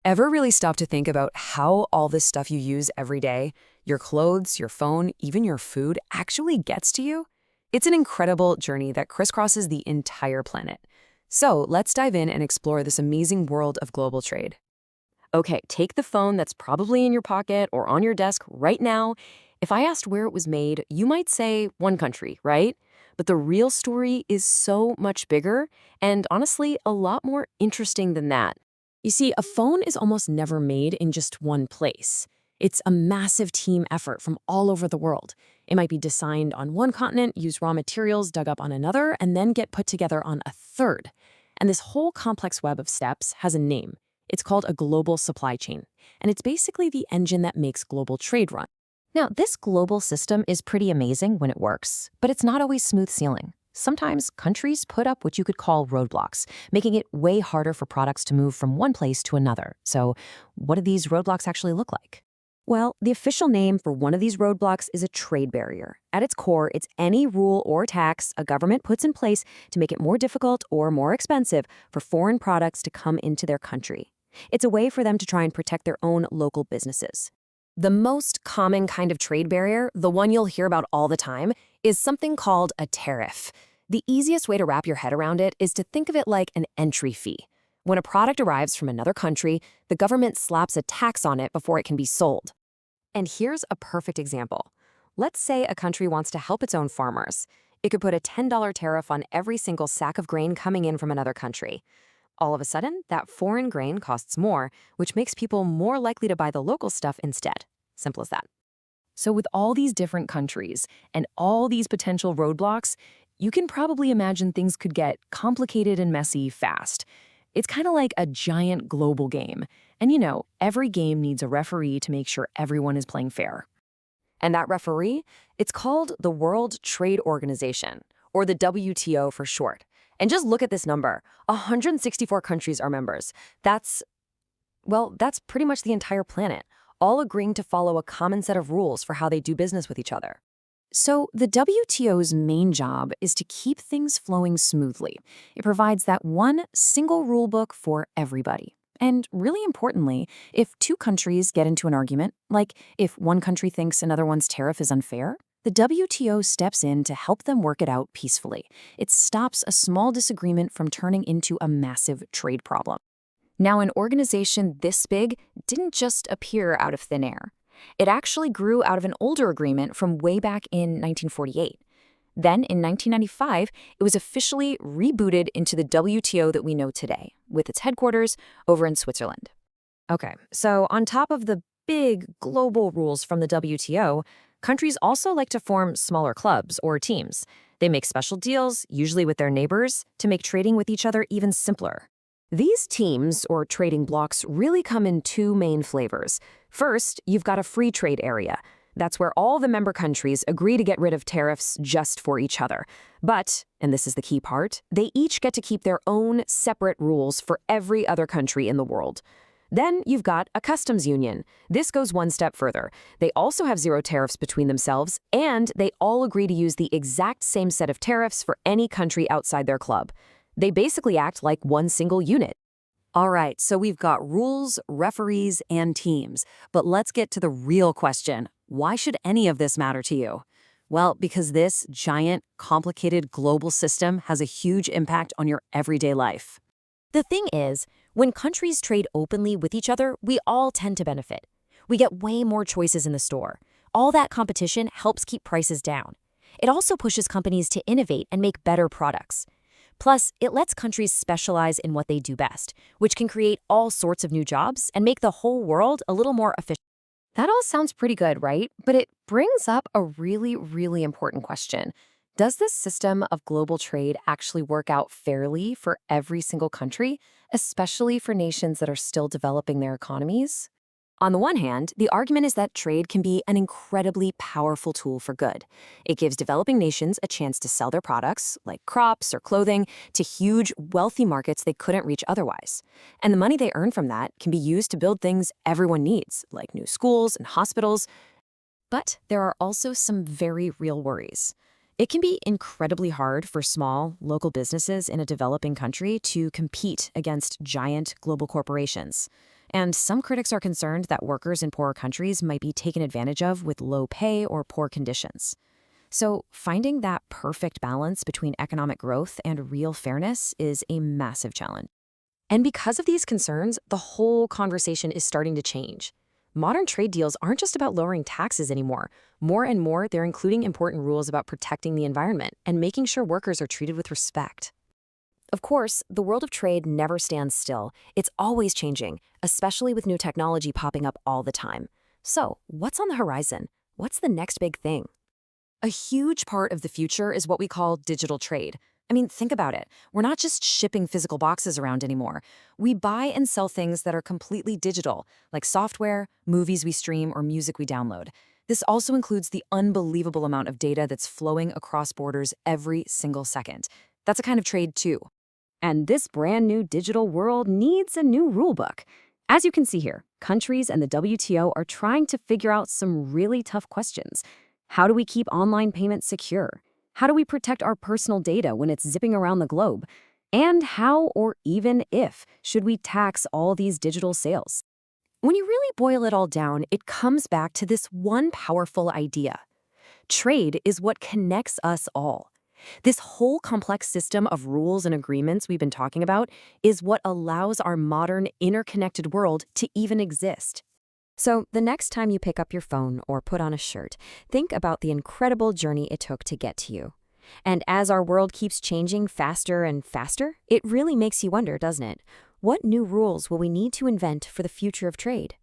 Ever really stop to think about how all this stuff you use every day, your clothes, your phone, even your food, actually gets to you? It's an incredible journey that crisscrosses the entire planet. So let's dive in and explore this amazing world of global trade. Okay, take the phone that's probably in your pocket or on your desk right now. If I asked where it was made, you might say one country, right? But the real story is so much bigger and honestly, a lot more interesting than that. You see, a phone is almost never made in just one place. It's a massive team effort from all over the world. It might be designed on one continent, use raw materials dug up on another, and then get put together on a third. And this whole complex web of steps has a name. It's called a global supply chain, and it's basically the engine that makes global trade run. Now, this global system is pretty amazing when it works, but it's not always smooth sailing. Sometimes countries put up what you could call roadblocks, making it way harder for products to move from one place to another. So, what do these roadblocks actually look like? Well, the official name for one of these roadblocks is a trade barrier. At its core, it's any rule or tax a government puts in place to make it more difficult or more expensive for foreign products to come into their country. It's a way for them to try and protect their own local businesses. The most common kind of trade barrier, the one you'll hear about all the time, is something called a tariff. The easiest way to wrap your head around it is to think of it like an entry fee. When a product arrives from another country, the government slaps a tax on it before it can be sold. And here's a perfect example. Let's say a country wants to help its own farmers. It could put a $10 tariff on every single sack of grain coming in from another country. All of a sudden, that foreign grain costs more, which makes people more likely to buy the local stuff instead. Simple as that. So with all these different countries and all these potential roadblocks, you can probably imagine things could get complicated and messy fast. It's kind of like a giant global game. And every game needs a referee to make sure everyone is playing fair. And that referee, it's called the World Trade Organization, or the WTO for short. And just look at this number. 164 countries are members. That's pretty much the entire planet, all agreeing to follow a common set of rules for how they do business with each other. So the WTO's main job is to keep things flowing smoothly. It provides that one single rule book for everybody. And really importantly, if two countries get into an argument, like if one country thinks another one's tariff is unfair, the WTO steps in to help them work it out peacefully. It stops a small disagreement from turning into a massive trade problem. Now, an organization this big didn't just appear out of thin air. It actually grew out of an older agreement from way back in 1948. Then, in 1995, it was officially rebooted into the WTO that we know today, with its headquarters over in Switzerland. Okay, so on top of the big global rules from the WTO, countries also like to form smaller clubs or teams. They make special deals, usually with their neighbors, to make trading with each other even simpler. These teams, or trading blocs, really come in two main flavors. First, you've got a free trade area. That's where all the member countries agree to get rid of tariffs just for each other. But, and this is the key part, they each get to keep their own separate rules for every other country in the world. Then you've got a customs union. This goes one step further. They also have zero tariffs between themselves, and they all agree to use the exact same set of tariffs for any country outside their club. They basically act like one single unit. All right, so we've got rules, referees, and teams. But let's get to the real question. Why should any of this matter to you? Well, because this giant, complicated global system has a huge impact on your everyday life. The thing is, when countries trade openly with each other, we all tend to benefit. We get way more choices in the store. All that competition helps keep prices down. It also pushes companies to innovate and make better products. Plus, it lets countries specialize in what they do best, which can create all sorts of new jobs and make the whole world a little more efficient. That all sounds pretty good, right? But it brings up a really, really important question. Does this system of global trade actually work out fairly for every single country, especially for nations that are still developing their economies? On the one hand, the argument is that trade can be an incredibly powerful tool for good. It gives developing nations a chance to sell their products, like crops or clothing, to huge, wealthy markets they couldn't reach otherwise. And the money they earn from that can be used to build things everyone needs, like new schools and hospitals. But there are also some very real worries. It can be incredibly hard for small, local businesses in a developing country to compete against giant global corporations. And some critics are concerned that workers in poorer countries might be taken advantage of with low pay or poor conditions. So, finding that perfect balance between economic growth and real fairness is a massive challenge. And because of these concerns, the whole conversation is starting to change. Modern trade deals aren't just about lowering taxes anymore. More and more, they're including important rules about protecting the environment and making sure workers are treated with respect. Of course, the world of trade never stands still. It's always changing, especially with new technology popping up all the time. So, what's on the horizon? What's the next big thing? A huge part of the future is what we call digital trade. I mean, think about it. We're not just shipping physical boxes around anymore. We buy and sell things that are completely digital, like software, movies we stream, or music we download. This also includes the unbelievable amount of data that's flowing across borders every single second. That's a kind of trade, too. And this brand new digital world needs a new rulebook. As you can see here, countries and the WTO are trying to figure out some really tough questions. How do we keep online payments secure? How do we protect our personal data when it's zipping around the globe? And how, or even if, should we tax all these digital sales? When you really boil it all down, it comes back to this one powerful idea. Trade is what connects us all. This whole complex system of rules and agreements we've been talking about is what allows our modern, interconnected world to even exist. So, the next time you pick up your phone or put on a shirt, think about the incredible journey it took to get to you. And as our world keeps changing faster and faster, it really makes you wonder, doesn't it? What new rules will we need to invent for the future of trade?